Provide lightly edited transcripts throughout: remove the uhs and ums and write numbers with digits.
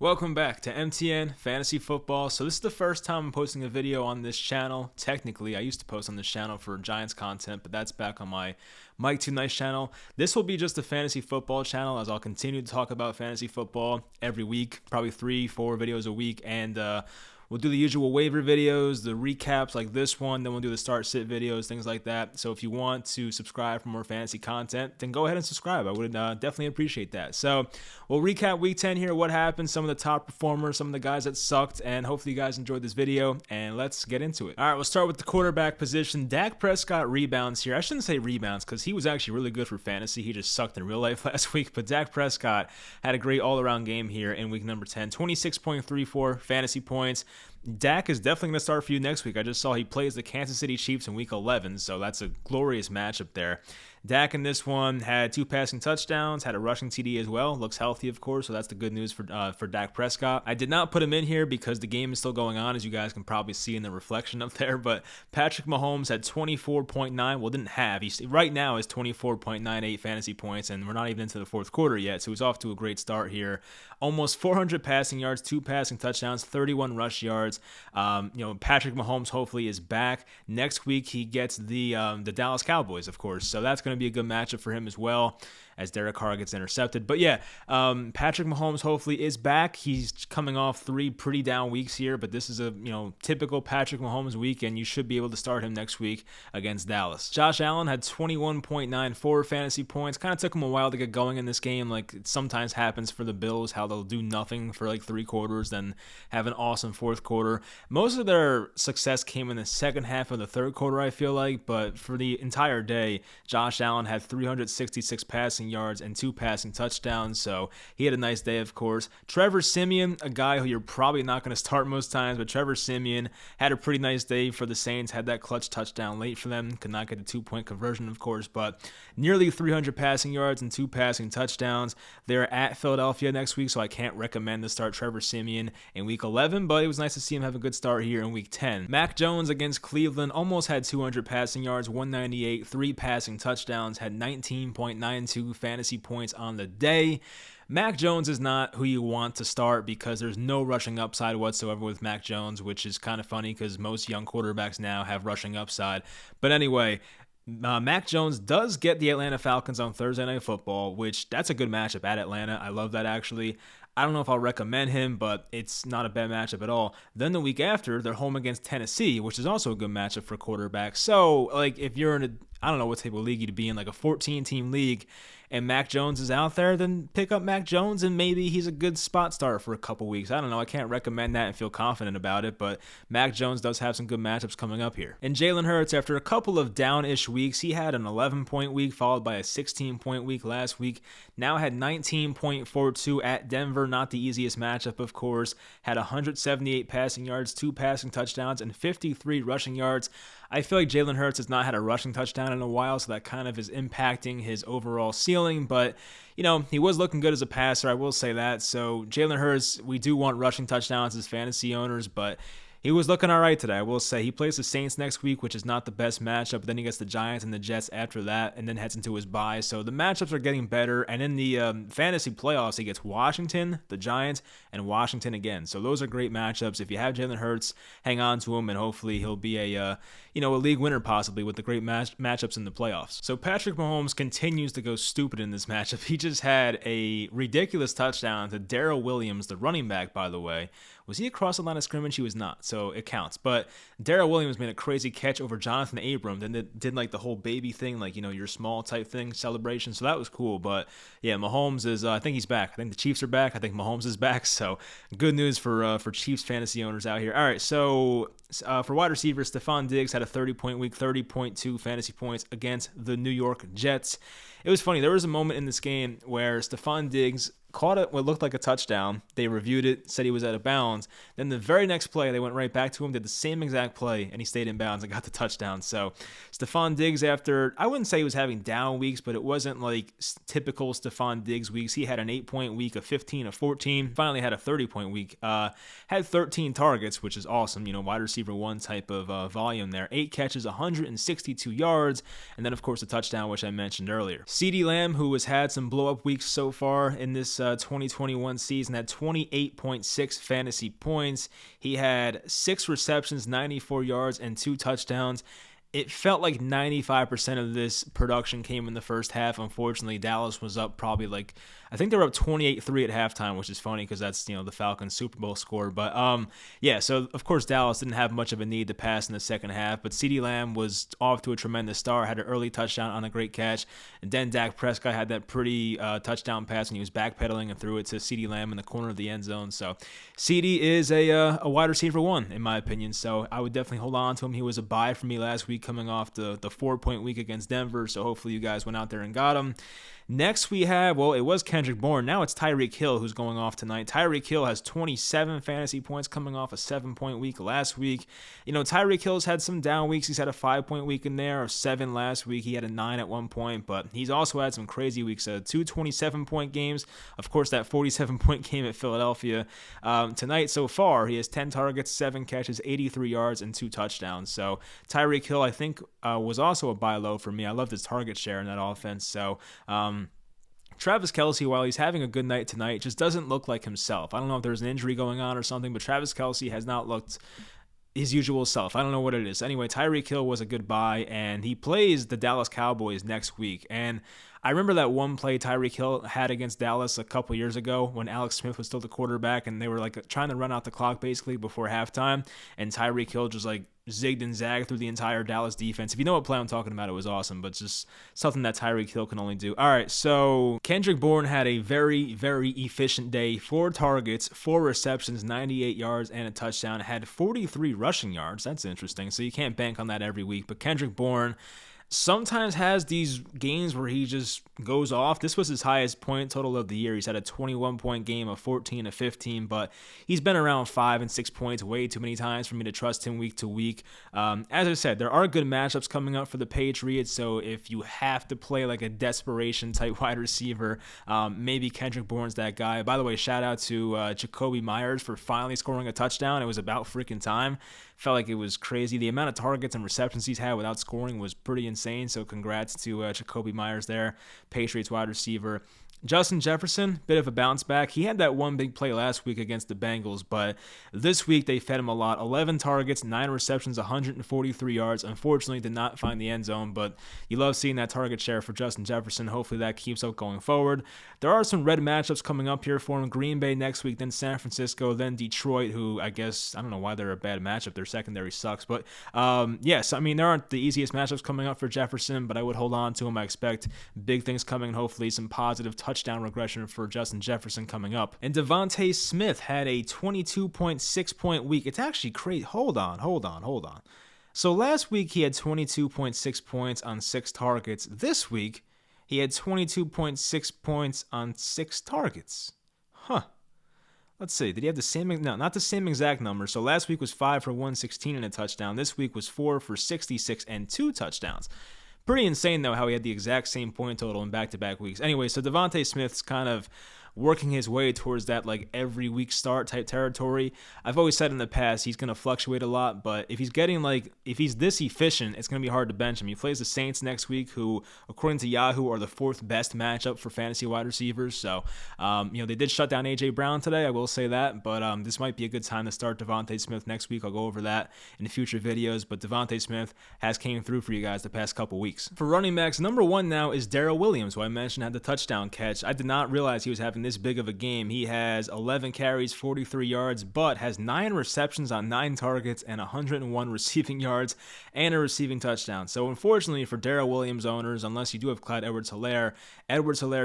Welcome back to MTN Fantasy Football. So this is the first time I'm posting a video on this channel. Technically, I used to post on this channel for Giants content, but that's back on my Mike Too Nice channel. This will be just a fantasy football channel, as I'll continue to talk about fantasy football every week, probably 3-4 videos a week, and we'll do the usual waiver videos, the recaps like this one, then we'll do the start-sit videos, things like that. So if you want to subscribe for more fantasy content, then go ahead and subscribe. I would definitely appreciate that. So we'll recap Week 10 here, what happened, some of the top performers, some of the guys that sucked, and hopefully you guys enjoyed this video, and let's get into it. All right, we'll start with the quarterback position. Dak Prescott rebounds here. I shouldn't say rebounds because he was actually really good for fantasy. He just sucked in real life last week, but Dak Prescott had a great all-around game here in week number 10. 26.34 fantasy points. Dak is definitely going to start for you next week. I just saw he plays the Kansas City Chiefs in week 11, so that's a glorious matchup there. Dak in this one had 2 passing touchdowns, had a rushing TD as well. Looks healthy, of course, so that's the good news for Dak Prescott. I did not put him in here because the game is still going on, as you guys can probably see in the reflection up there, but Patrick Mahomes had 24.9, well, didn't have. He right now is 24.98 fantasy points, and we're not even into the fourth quarter yet, so he's off to a great start here. Almost 400 passing yards, 2 passing touchdowns, 31 rush yards. Patrick Mahomes hopefully is back. Next week, he gets the Dallas Cowboys, of course, so that's going to be a good matchup for him as well, as Derek Carr gets intercepted. But yeah, Patrick Mahomes hopefully is back. He's coming off 3 pretty down weeks here, but this is a typical Patrick Mahomes week, and you should be able to start him next week against Dallas. Josh Allen had 21.94 fantasy points. Kind of took him a while to get going in this game, like it sometimes happens for the Bills, how they'll do nothing for like 3 quarters, then have an awesome fourth quarter. Most of their success came in the second half of the third quarter, I feel like, but for the entire day, Josh Allen had 366 passing yards and 2 passing touchdowns, so he had a nice day, of course. Trevor Siemian, a guy who you're probably not going to start most times, but Trevor Siemian had a pretty nice day for the Saints, had that clutch touchdown late for them, could not get the 2-point conversion, of course, but nearly 300 passing yards and 2 passing touchdowns. They're at Philadelphia next week, so I can't recommend to start Trevor Siemian in week 11, but it was nice to see him have a good start here in week 10. Mac Jones against Cleveland almost had 200 passing yards, 198, 3 passing touchdowns, had 19.92 fantasy points on the day. Mac Jones is not who you want to start because there's no rushing upside whatsoever with Mac Jones, which is kind of funny because most young quarterbacks now have rushing upside. But anyway, Mac Jones does get the Atlanta Falcons on Thursday Night Football, which that's a good matchup at Atlanta. I love that, actually. I don't know if I'll recommend him, but it's not a bad matchup at all. Then the week after, they're home against Tennessee, which is also a good matchup for quarterbacks. So, like, if you're in I don't know what type of league you'd be in, like a 14-team league, and Mac Jones is out there, then pick up Mac Jones, and maybe he's a good spot starter for a couple weeks. I don't know. I can't recommend that and feel confident about it, but Mac Jones does have some good matchups coming up here. And Jalen Hurts, after a couple of down-ish weeks, he had an 11-point week followed by a 16-point week last week. Now had 19.42 at Denver, not the easiest matchup, of course. Had 178 passing yards, 2 passing touchdowns, and 53 rushing yards. I feel like Jalen Hurts has not had a rushing touchdown in a while, so that kind of is impacting his overall ceiling, but he was looking good as a passer, I will say that. So Jalen Hurts, we do want rushing touchdowns as fantasy owners, but he was looking all right today, I will say. He plays the Saints next week, which is not the best matchup. Then he gets the Giants and the Jets after that, and then heads into his bye. So the matchups are getting better. And in the fantasy playoffs, he gets Washington, the Giants, and Washington again. So those are great matchups. If you have Jalen Hurts, hang on to him, and hopefully he'll be a league winner possibly with the great matchups in the playoffs. So Patrick Mahomes continues to go stupid in this matchup. He just had a ridiculous touchdown to Darrell Williams, the running back, by the way. Was he across the line of scrimmage? He was not, so it counts. But Darrell Williams made a crazy catch over Jonathan Abram, then did like the whole baby thing, like, your small type thing, celebration. So that was cool. But yeah, Mahomes is, I think he's back. I think the Chiefs are back. I think Mahomes is back. So good news for Chiefs fantasy owners out here. All right, so for wide receivers, Stephon Diggs had a 30-point week, 30.2 fantasy points against the New York Jets. It was funny. There was a moment in this game where Stephon Diggs caught it what looked like a touchdown. They reviewed it, said he was out of bounds. Then the very next play, they went right back to him, did the same exact play, and he stayed in bounds and got the touchdown. So Stephon Diggs, after, I wouldn't say he was having down weeks, but it wasn't like typical Stephon Diggs weeks. He had an 8-point week, a 15, a 14, finally had a 30-point week. Had 13 targets, which is awesome, wide receiver one type of volume there. 8 catches, 162 yards, and then of course the touchdown, which I mentioned earlier. CeeDee Lamb, who has had some blow-up weeks so far in this 2021 season had 28.6 fantasy points. He had 6 receptions, 94 yards, and 2 touchdowns. It felt like 95% of this production came in the first half. Unfortunately, Dallas was up probably I think they were up 28-3 at halftime, which is funny because that's, the Falcons Super Bowl score. But yeah, so of course Dallas didn't have much of a need to pass in the second half, but CeeDee Lamb was off to a tremendous start, had an early touchdown on a great catch, and then Dak Prescott had that pretty touchdown pass when he was backpedaling and threw it to CeeDee Lamb in the corner of the end zone. So CeeDee is a wide receiver 1 in my opinion, so I would definitely hold on to him. He was a buy for me last week coming off the 4-point week against Denver, so hopefully you guys went out there and got him. Next we have, it was Kendrick Bourne. Now it's Tyreek Hill who's going off tonight. Tyreek Hill has 27 fantasy points coming off a 7-point week last week. Tyreek Hill's had some down weeks. He's had a 5-point week in there, or 7 last week. He had a 9 at one point, but he's also had some crazy weeks. 2 27-point games. Of course, that 47-point game at Philadelphia. Tonight so far, he has 10 targets, 7 catches, 83 yards, and 2 touchdowns. So Tyreek Hill, I think, was also a buy low for me. I love his target share in that offense. So, Travis Kelce, while he's having a good night tonight, just doesn't look like himself. I don't know if there's an injury going on or something, but Travis Kelce has not looked his usual self. I don't know what it is. Anyway, Tyreek Hill was a good buy, and he plays the Dallas Cowboys next week. And I remember that one play Tyreek Hill had against Dallas a couple years ago when Alex Smith was still the quarterback, and they were trying to run out the clock basically before halftime, and Tyreek Hill just zigged and zagged through the entire Dallas defense. If you know what play I'm talking about, it was awesome, but just something that Tyreek Hill can only do. All right, so Kendrick Bourne had a very, very efficient day. 4 targets, 4 receptions, 98 yards, and a touchdown. Had 43 rushing yards. That's interesting. So you can't bank on that every week, but Kendrick Bourne sometimes has these games where he just goes off. This was his highest point total of the year. He's had a 21-point game, of 14 to 15, but he's been around 5 and 6 points way too many times for me to trust him week to week. As I said, there are good matchups coming up for the Patriots, so if you have to play a desperation type wide receiver, maybe Kendrick Bourne's that guy. By the way, shout out to Jacoby Myers for finally scoring a touchdown. It was about freaking time. Felt like it was crazy. The amount of targets and receptions he's had without scoring was pretty insane, so congrats to Jacoby Myers there, Patriots wide receiver. Justin Jefferson, bit of a bounce back. He had that one big play last week against the Bengals, but this week they fed him a lot. 11 targets, 9 receptions, 143 yards. Unfortunately, did not find the end zone, but you love seeing that target share for Justin Jefferson. Hopefully that keeps up going forward. There are some red matchups coming up here for him. Green Bay next week, then San Francisco, then Detroit, who I don't know why they're a bad matchup. Their secondary sucks, but yes, there aren't the easiest matchups coming up for Jefferson, but I would hold on to him. I expect big things coming, hopefully some positive touchdown regression for Justin Jefferson coming up. And Devontae Smith had a 22.6-point week. It's actually crazy. Hold on. So last week he had 22.6 points on 6 targets. This week he had 22.6 points on 6 targets. Let's see. Did he have the same? No, not the same exact number. So last week was 5 for 116 and a touchdown. This week was 4 for 66 and 2 touchdowns. Pretty insane, though, how he had the exact same point total in back-to-back weeks. Anyway, so Devontae Smith's kind of working his way towards that every week start type territory. I've always said in the past he's going to fluctuate a lot, but if he's getting if he's this efficient, it's going to be hard to bench him. He plays the Saints next week, who according to Yahoo are the 4th best matchup for fantasy wide receivers. So they did shut down AJ Brown today, I will say that, but this might be a good time to start Devontae Smith next week. I'll go over that in future videos, but Devontae Smith has came through for you guys the past couple weeks. For running backs, number 1 now is Darrell Williams, who I mentioned had the touchdown catch. I did not realize he was having this big of a game. He has 11 carries, 43 yards, but has 9 receptions on 9 targets and 101 receiving yards and a receiving touchdown. So unfortunately for Darrell Williams owners, unless you do have Clyde Edwards-Helaire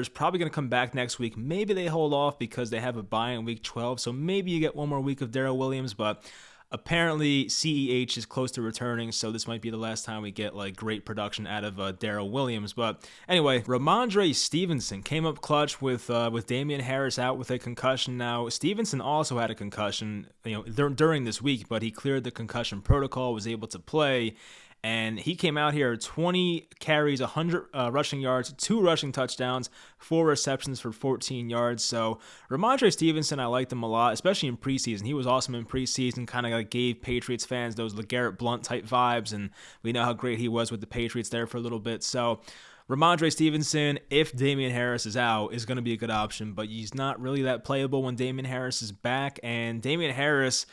is probably going to come back next week. Maybe they hold off because they have a bye in week 12, so maybe you get one more week of Darrell Williams, but apparently CEH is close to returning, so this might be the last time we get great production out of Darrell Williams. But anyway, Ramondre Stevenson came up clutch with Damian Harris out with a concussion. Now Stevenson also had a concussion during this week, but he cleared the concussion protocol, was able to play. And he came out here 20 carries, 100 rushing yards, 2 rushing touchdowns, 4 receptions for 14 yards. So Ramondre Stevenson, I liked him a lot, especially in preseason. He was awesome in preseason, kind of gave Patriots fans those LeGarrette Blount type vibes, and we know how great he was with the Patriots there for a little bit. So Ramondre Stevenson, if Damian Harris is out, is going to be a good option, but he's not really that playable when Damian Harris is back. And Damian Harris,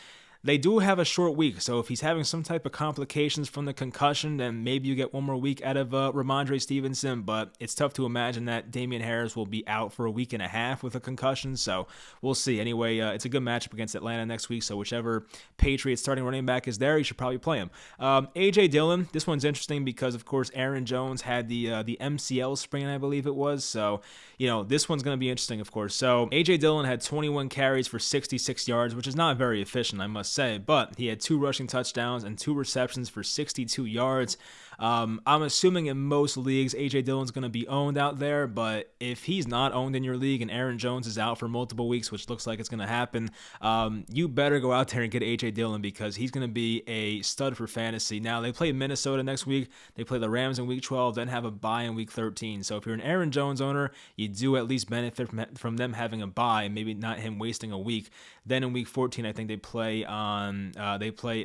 they do have a short week, so if he's having some type of complications from the concussion, then maybe you get one more week out of Ramondre Stevenson, but it's tough to imagine that Damian Harris will be out for a week and a half with a concussion, so we'll see. Anyway, it's a good matchup against Atlanta next week, so whichever Patriots starting running back is there, you should probably play him. A.J. Dillon, this one's interesting because, of course, Aaron Jones had the MCL sprain, I believe it was, so, this one's going to be interesting, of course. So, A.J. Dillon had 21 carries for 66 yards, which is not very efficient, I must say, but he had 2 rushing touchdowns and 2 receptions for 62 yards. I'm assuming in most leagues, A.J. Dillon's going to be owned out there, but if he's not owned in your league and Aaron Jones is out for multiple weeks, which looks like it's going to happen, you better go out there and get A.J. Dillon because he's going to be a stud for fantasy. Now, they play Minnesota next week. They play the Rams in Week 12, then have a bye in Week 13. So if you're an Aaron Jones owner, you do at least benefit from them having a bye, maybe not him wasting a week. Then in Week 14, I think they play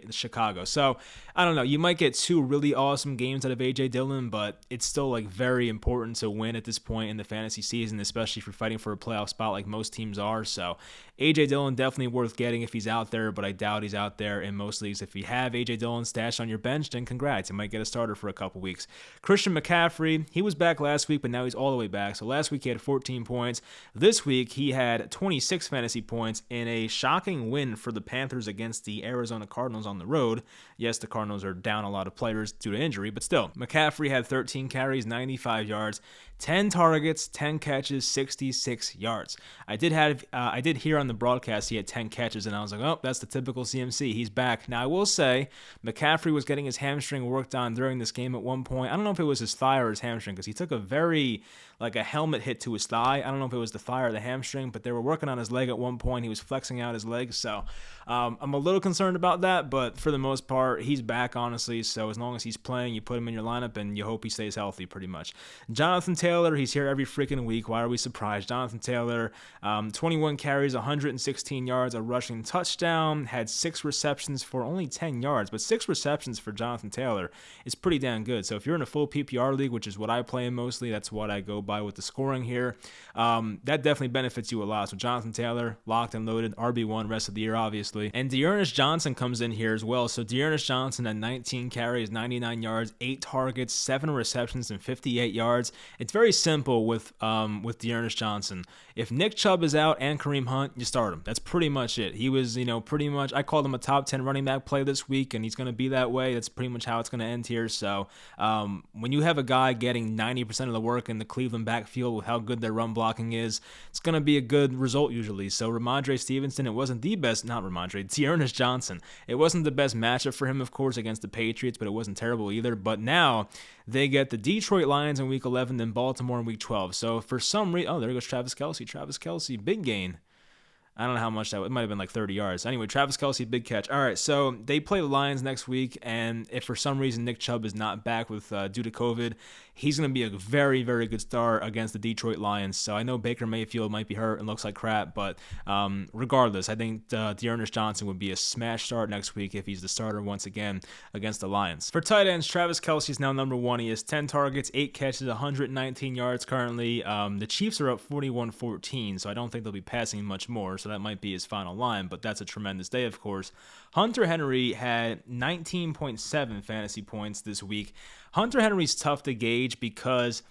Chicago. So I don't know. You might get 2 really awesome games out of A.J. Dillon, but it's still very important to win at this point in the fantasy season, especially if you're fighting for a playoff spot like most teams are. So A.J. Dillon definitely worth getting if he's out there, but I doubt he's out there in most leagues. If you have A.J. Dillon stashed on your bench, then congrats. You might get a starter for a couple weeks. Christian McCaffrey, he was back last week, but now he's all the way back. So last week he had 14 points. This week he had 26 fantasy points in a shocking win for the Panthers against the Arizona Cardinals on the road. Yes, the Cardinals are down a lot of players due to injury, but still, McCaffrey had 13 carries, 95 yards, 10 targets, 10 catches, 66 yards. I did hear on the broadcast he had 10 catches, and I was like, oh, that's the typical CMC. He's back. Now, I will say, McCaffrey was getting his hamstring worked on during this game at one point. I don't know if it was his thigh or his hamstring, because he took a helmet hit to his thigh. I don't know if it was the thigh or the hamstring, but they were working on his leg at one point. He was flexing out his legs, so I'm a little concerned about that, but for the most part, he's back, honestly, so as long as he's playing, you put him in your lineup, and you hope he stays healthy, pretty much. Jonathan Taylor, he's here every freaking week. Why are we surprised? Jonathan Taylor, 21 carries, 116 yards, a rushing touchdown, had 6 receptions for only 10 yards, but 6 receptions for Jonathan Taylor is pretty damn good. So if you're in a full PPR league, which is what I play in mostly, that's what I go by with the scoring here, that definitely benefits you a lot. So Jonathan Taylor, locked and loaded, RB1 rest of the year, obviously. And D'Ernest Johnson comes in here as well. So D'Ernest Johnson had 19 carries, 99 yards, 8 targets, 7 receptions, and 58 yards. It's very simple with D'Ernest Johnson. If Nick Chubb is out and Kareem Hunt, you start him. That's pretty much it. He was, pretty much, I called him a top 10 running back play this week, and he's going to be that way. That's pretty much how it's going to end here. So when you have a guy getting 90% of the work in the Cleveland backfield with how good their run blocking is, it's going to be a good result usually. So Ramondre Stevenson, it wasn't the best, not Ramondre, D'Ernest Johnson. It wasn't the best matchup for him, of course, against the Patriots, but it wasn't terrible either. But now they get the Detroit Lions in Week 11, then Baltimore in Week 12. So for some reason, oh, there goes Travis Kelce. Travis Kelce, big gain. I don't know how much that was. It might have been like 30 yards. Anyway, Travis Kelce, big catch. All right, so they play the Lions next week, and if for some reason Nick Chubb is not back with due to COVID, he's going to be a very, very good start against the Detroit Lions. So I know Baker Mayfield might be hurt and looks like crap, but regardless, I think D'Ernest Johnson would be a smash start next week if he's the starter once again against the Lions. For tight ends, Travis Kelce is now number 1. He has 10 targets, 8 catches, 119 yards currently. The Chiefs are up 41-14, so I don't think they'll be passing much more. So that might be his final line, but that's a tremendous day, of course. Hunter Henry had 19.7 fantasy points this week. Hunter Henry's tough to gauge because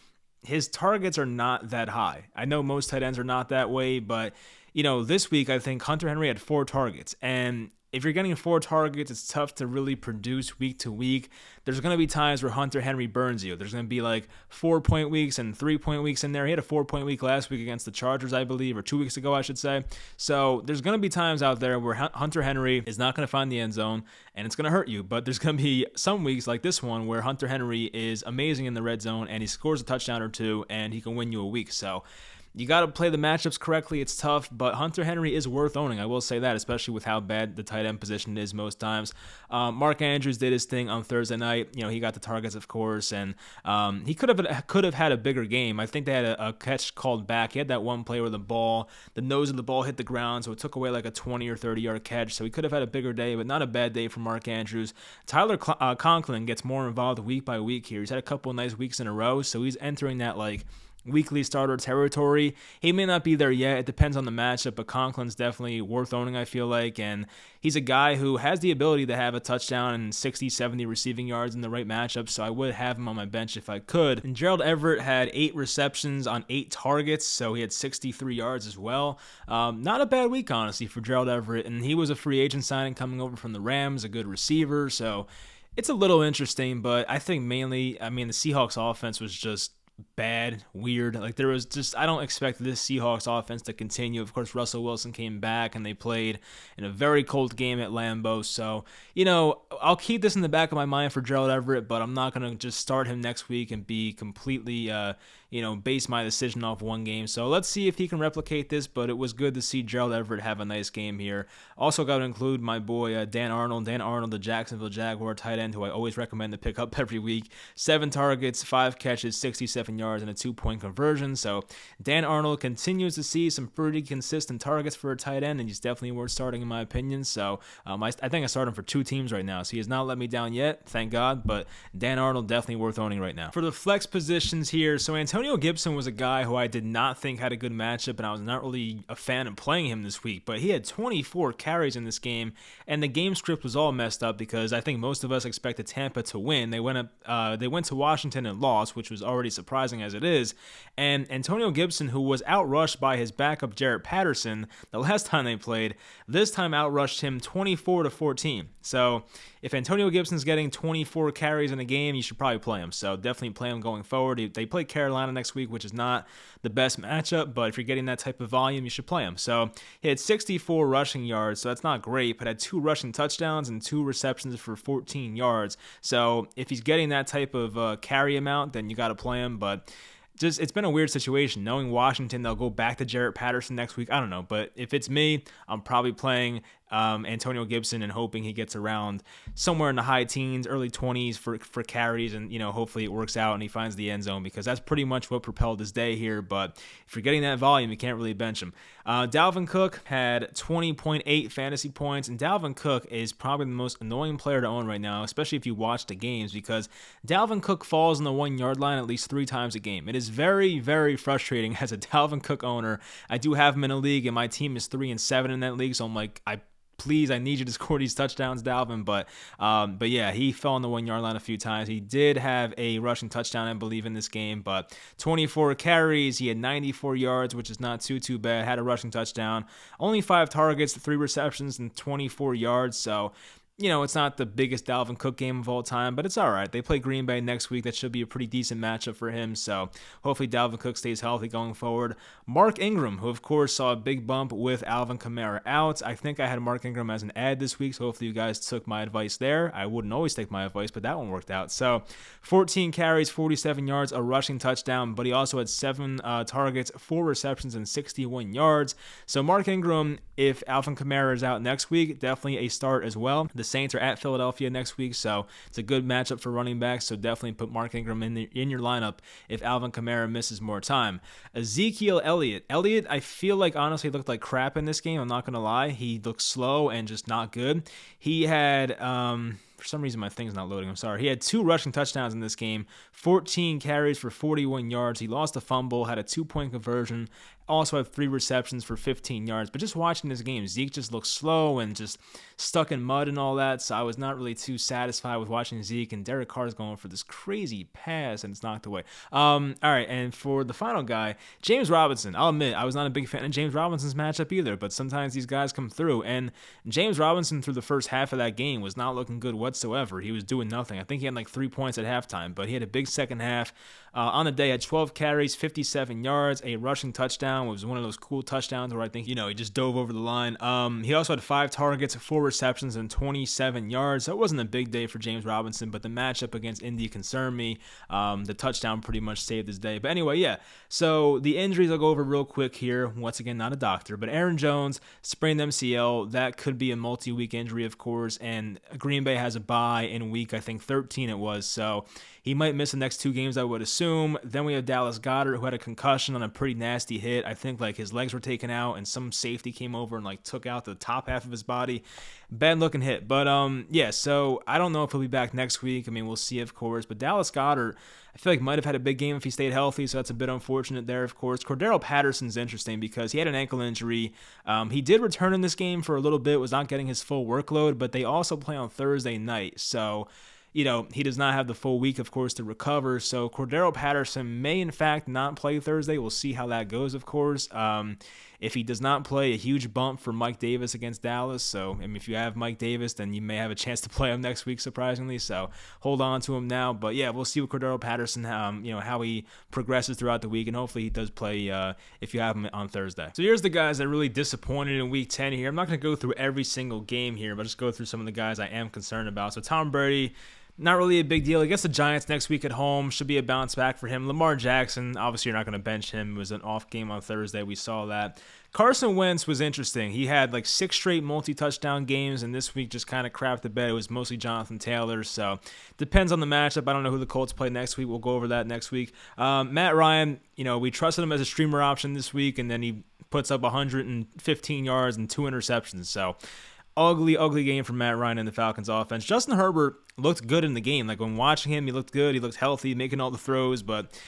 his targets are not that high. I know most tight ends are not that way, but this week I think Hunter Henry had 4 targets, and if you're getting 4 targets, it's tough to really produce week to week. There's going to be times where Hunter Henry burns you. There's going to be like 4-point weeks and 3-point weeks in there. He had a 4-point week last week against the Chargers, I believe, or 2 weeks ago, I should say. So there's going to be times out there where Hunter Henry is not going to find the end zone, and it's going to hurt you. But there's going to be some weeks like this one where Hunter Henry is amazing in the red zone, and he scores a touchdown or 2, and he can win you a week. So You got to play the matchups correctly. It's tough, but Hunter Henry is worth owning. I will say that, especially with how bad the tight end position is most times. Mark Andrews did his thing on Thursday night. He got the targets, of course, and he could have had a bigger game. I think they had a catch called back. He had that one play where the nose of the ball hit the ground, so it took away like a 20 or 30-yard catch. So he could have had a bigger day, but not a bad day for Mark Andrews. Tyler Conklin gets more involved week by week here. He's had a couple of nice weeks in a row, so he's entering that weekly starter territory. He may not be there yet. It depends on the matchup, but Conklin's definitely worth owning, I feel like. And he's a guy who has the ability to have a touchdown and 60, 70 receiving yards in the right matchup, so I would have him on my bench if I could. And Gerald Everett had 8 receptions on 8 targets, so he had 63 yards as well. Not a bad week, honestly, for Gerald Everett. And he was a free agent signing coming over from the Rams, a good receiver, so it's a little interesting, but I think mainly, the Seahawks offense was just bad, weird. I don't expect this Seahawks offense to continue. Of course, Russell Wilson came back and they played in a very cold game at Lambeau. So, I'll keep this in the back of my mind for Gerald Everett, but I'm not going to just start him next week and be completely, base my decision off one game. So let's see if he can replicate this, but it was good to see Gerald Everett have a nice game here. Also got to include my boy Dan Arnold. Dan Arnold, the Jacksonville Jaguar tight end, who I always recommend to pick up every week. 7 targets, 5 catches, 67 yards, and a 2-point conversion. So Dan Arnold continues to see some pretty consistent targets for a tight end, and he's definitely worth starting in my opinion. So I think I start him for 2 teams right now. So he has not let me down yet, thank God, but Dan Arnold definitely worth owning right now. For the flex positions here, so Antonio Gibson was a guy who I did not think had a good matchup, and I was not really a fan of playing him this week, but he had 24 carries in this game, and the game script was all messed up because I think most of us expected Tampa to win. They went to Washington and lost, which was already surprising as it is, and Antonio Gibson, who was outrushed by his backup Jarrett Patterson the last time they played, this time outrushed him 24-14. So if Antonio Gibson's getting 24 carries in a game, you should probably play him. So definitely play him going forward. They play Carolina next week, which is not the best matchup, but if you're getting that type of volume, you should play him. So he had 64 rushing yards, so that's not great, but had 2 rushing touchdowns and 2 receptions for 14 yards. So if he's getting that type of carry amount, then you got to play him, but it's been a weird situation. Knowing Washington, they'll go back to Jarrett Patterson next week. I don't know, but if it's me, I'm probably playing Antonio Gibson and hoping he gets around somewhere in the high teens, early 20s for carries, and hopefully it works out and he finds the end zone, because that's pretty much what propelled his day here. But if you're getting that volume, you can't really bench him. Dalvin Cook had 20.8 fantasy points, and Dalvin Cook is probably the most annoying player to own right now, especially if you watch the games, because Dalvin Cook falls on the 1-yard line at least 3 times a game. It is very, very frustrating as a Dalvin Cook owner. I do have him in a league, and my team is 3-7 in that league, so I'm like, please, I need you to score these touchdowns, Dalvin. But yeah, he fell on the 1-yard line a few times. He did have a rushing touchdown, I believe, in this game, but 24 carries. He had 94 yards, which is not too bad. Had a rushing touchdown. Only 5 targets, 3 receptions, and 24 yards. So it's not the biggest Dalvin Cook game of all time, but it's all right. They play Green Bay next week. That should be a pretty decent matchup for him, so hopefully Dalvin Cook stays healthy going forward. Mark Ingram, who of course saw a big bump with Alvin Kamara out. I think I had Mark Ingram as an ad this week, so hopefully you guys took my advice there. I wouldn't always take my advice, but that one worked out. So 14 carries, 47 yards, a rushing touchdown, but he also had 7 targets, 4 receptions, and 61 yards. So Mark Ingram, if Alvin Kamara is out next week, definitely a start as well. The Saints are at Philadelphia next week, so it's a good matchup for running backs, so definitely put Mark Ingram in your lineup if Alvin Kamara misses more time. Ezekiel Elliott, I feel like honestly looked like crap in this game, I'm not going to lie. He looked slow and just not good. He had for some reason my thing's not loading, I'm sorry. He had 2 rushing touchdowns in this game, 14 carries for 41 yards. He lost a fumble, had a 2-point conversion, also had 3 receptions for 15 yards. But just watching this game, Zeke just looked slow and just stuck in mud and all that, so I was not really too satisfied with watching Zeke, and Derek Carr's going for this crazy pass, and it's knocked away. All right, and for the final guy, James Robinson. I'll admit, I was not a big fan of James Robinson's matchup either, but sometimes these guys come through, and James Robinson through the first half of that game was not looking good whatsoever. He was doing nothing. I think he had like 3 points at halftime, but he had a big second half. On the day, had 12 carries, 57 yards, a rushing touchdown. It was one of those cool touchdowns where I think, he just dove over the line. He also had 5 targets, 4 receptions, and 27 yards. So it wasn't a big day for James Robinson, but the matchup against Indy concerned me. The touchdown pretty much saved his day. But anyway, yeah. So the injuries I'll go over real quick here. Once again, not a doctor, but Aaron Jones sprained MCL. That could be a multi-week injury, of course, and Green Bay has a bye in week, I think 13 it was. So he might miss the next 2 games, I would assume. Then we have Dallas Goedert, who had a concussion on a pretty nasty hit. I think like his legs were taken out and some safety came over and like took out the top half of his body. Bad looking hit. But yeah, so I don't know if he'll be back next week. I mean, we'll see, of course. But Dallas Goedert, I feel like might have had a big game if he stayed healthy, so that's a bit unfortunate there, of course. Cordero Patterson's interesting because he had an ankle injury. He did return in this game for a little bit, was not getting his full workload, but they also play on Thursday night. So he does not have the full week, of course, to recover. So Cordero Patterson may, in fact, not play Thursday. We'll see how that goes, of course. If he does not play, a huge bump for Mike Davis against Dallas. So, I mean, if you have Mike Davis, then you may have a chance to play him next week, surprisingly. So, hold on to him now. But, yeah, we'll see with Cordero Patterson, how he progresses throughout the week. And hopefully he does play if you have him on Thursday. So, here's the guys that really disappointed in Week 10 here. I'm not going to go through every single game here, but just go through some of the guys I am concerned about. So, Tom Brady, not really a big deal. I guess the Giants next week at home should be a bounce back for him. Lamar Jackson, obviously you're not going to bench him. It was an off game on Thursday. We saw that. Carson Wentz was interesting. He had like 6 straight multi-touchdown games, and this week just kind of crapped the bed. It was mostly Jonathan Taylor, so depends on the matchup. I don't know who the Colts play next week. We'll go over that next week. Matt Ryan, we trusted him as a streamer option this week, and then he puts up 115 yards and 2 interceptions, so ugly game from Matt Ryan and the Falcons offense. Justin Herbert looked good in the game. Like when watching him, he looked good. He looked healthy, making all the throws, but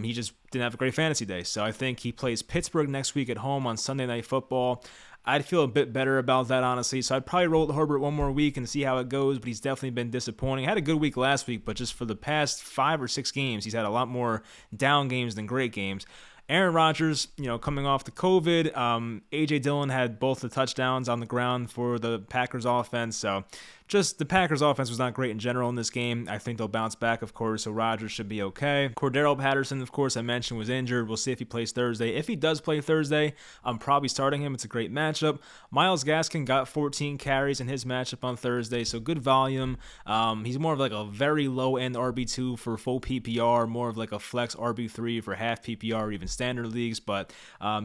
he just didn't have a great fantasy day. So I think he plays Pittsburgh next week at home on Sunday Night Football. I'd feel a bit better about that, honestly. So I'd probably roll Herbert one more week and see how it goes, but he's definitely been disappointing. Had a good week last week, but just for the past 5 or 6 games, he's had a lot more down games than great games. Aaron Rodgers, coming off the COVID. A.J. Dillon had both the touchdowns on the ground for the Packers offense. So just the Packers offense was not great in general in this game. I think they'll bounce back, of course, so Rodgers should be okay. Cordero Patterson, of course, I mentioned, was injured. We'll see if he plays Thursday. If he does play Thursday, I'm probably starting him. It's a great matchup. Myles Gaskin got 14 carries in his matchup on Thursday, so good volume. He's more of like a very low-end RB2 for full PPR, more of like a flex RB3 for half PPR or even standard leagues, but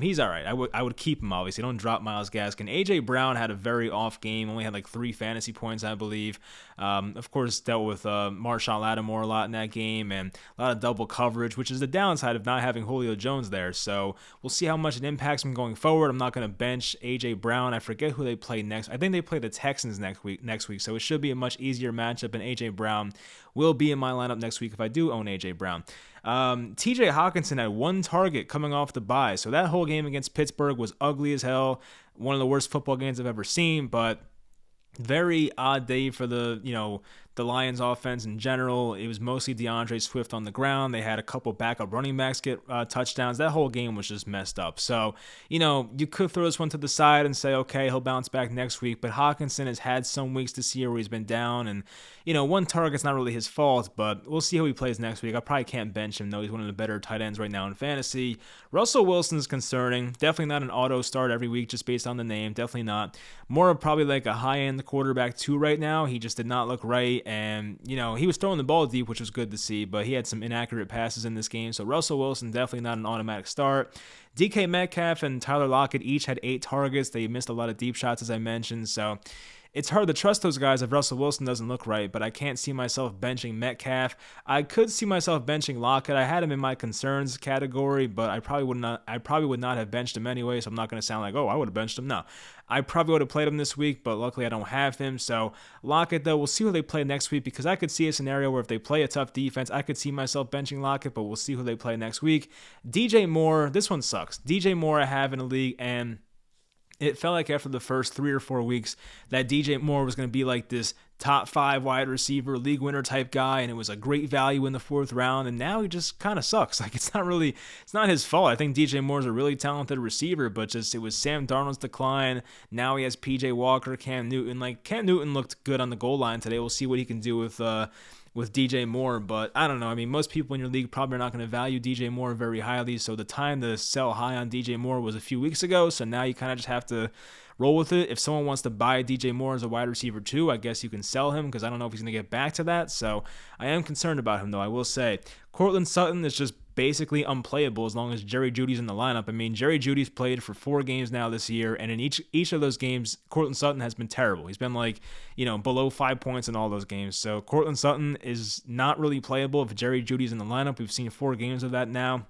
he's all right. I would keep him, obviously. Don't drop Myles Gaskin. A.J. Brown had a very off game, only had like 3 fantasy points, I believe. Of course, dealt with Marshawn Lattimore a lot in that game and a lot of double coverage, which is the downside of not having Julio Jones there. So we'll see how much it impacts him going forward. I'm not going to bench A.J. Brown. I forget who they play next. I think they play the Texans next week, so it should be a much easier matchup, and A.J. Brown will be in my lineup next week if I do own A.J. Brown. TJ Hawkinson had 1 target coming off the bye, so that whole game against Pittsburgh was ugly as hell. One of the worst football games I've ever seen, but very odd day for the Lions offense in general. It was mostly DeAndre Swift on the ground. They had a couple backup running backs get touchdowns. That whole game was just messed up. So, you could throw this one to the side and say, okay, he'll bounce back next week. But Hawkinson has had some weeks this year where he's been down. And, 1 target's not really his fault, but we'll see how he plays next week. I probably can't bench him, though. He's one of the better tight ends right now in fantasy. Russell Wilson's concerning. Definitely not an auto start every week just based on the name. Definitely not. More of probably like a high-end quarterback 2 right now. He just did not look right. And, he was throwing the ball deep, which was good to see, but he had some inaccurate passes in this game. So Russell Wilson, definitely not an automatic start. DK Metcalf and Tyler Lockett each had 8 targets. They missed a lot of deep shots, as I mentioned. So it's hard to trust those guys if Russell Wilson doesn't look right, but I can't see myself benching Metcalf. I could see myself benching Lockett. I had him in my concerns category, but I probably would not have benched him anyway, so I'm not going to sound like, oh, I would have benched him. No. I probably would have played him this week, but luckily I don't have him. So Lockett, though, we'll see who they play next week, because I could see a scenario where if they play a tough defense, I could see myself benching Lockett, but we'll see who they play next week. DJ Moore, this one sucks. DJ Moore I have in a league, and It felt like after the first 3 or 4 weeks that DJ Moore was going to be like this top 5 wide receiver, league winner type guy, and it was a great value in the 4th round, and now he just kind of sucks. Like, it's not his fault. I think DJ Moore's a really talented receiver, but just it was Sam Darnold's decline. Now he has PJ Walker, Cam Newton. Like, Cam Newton looked good on the goal line today. We'll see what he can do with DJ Moore, but I don't know. I mean, most people in your league probably are not going to value DJ Moore very highly, so the time to sell high on DJ Moore was a few weeks ago, so now you kind of just have to roll with it. If someone wants to buy DJ Moore as a wide receiver too, I guess you can sell him because I don't know if he's going to get back to that, so I am concerned about him though, I will say. Courtland Sutton is just basically unplayable as long as Jerry Jeudy's in the lineup. I mean, Jerry Jeudy's played for 4 games now this year, and in each of those games, Courtland Sutton has been terrible. He's been like, below 5 points in all those games. So Courtland Sutton is not really playable if Jerry Jeudy's in the lineup. We've seen 4 games of that now.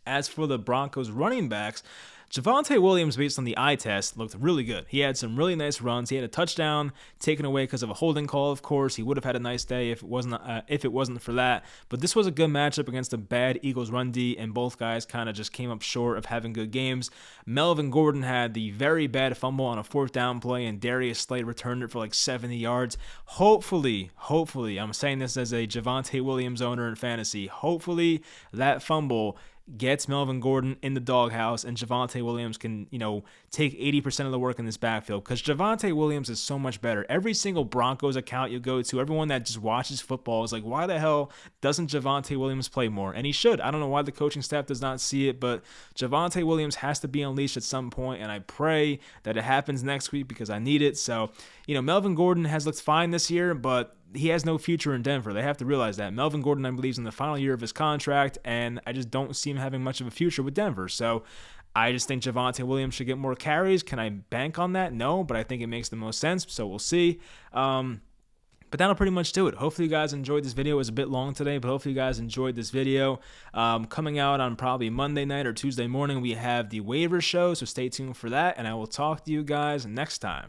As for the Broncos running backs, Javonte Williams, based on the eye test, looked really good. He had some really nice runs. He had a touchdown taken away because of a holding call, of course. He would have had a nice day if it wasn't for that. But this was a good matchup against a bad Eagles run D, and both guys kind of just came up short of having good games. Melvin Gordon had the very bad fumble on a 4th down play, and Darius Slade returned it for like 70 yards. Hopefully, I'm saying this as a Javonte Williams owner in fantasy, hopefully that fumble gets Melvin Gordon in the doghouse and Javonte Williams can, take 80% of the work in this backfield, because Javonte Williams is so much better. Every single Broncos account you go to, everyone that just watches football is like, why the hell doesn't Javonte Williams play more? And he should. I don't know why the coaching staff does not see it, but Javonte Williams has to be unleashed at some point, and I pray that it happens next week because I need it. So, Melvin Gordon has looked fine this year, but he has no future in Denver. They have to realize that. Melvin Gordon, I believe, is in the final year of his contract, and I just don't see him having much of a future with Denver. So I just think Javonte Williams should get more carries. Can I bank on that? No, but I think it makes the most sense, so we'll see. But that'll pretty much do it. Hopefully you guys enjoyed this video. It was a bit long today, but hopefully you guys enjoyed this video. Coming out on probably Monday night or Tuesday morning, we have the waiver show, so stay tuned for that, and I will talk to you guys next time.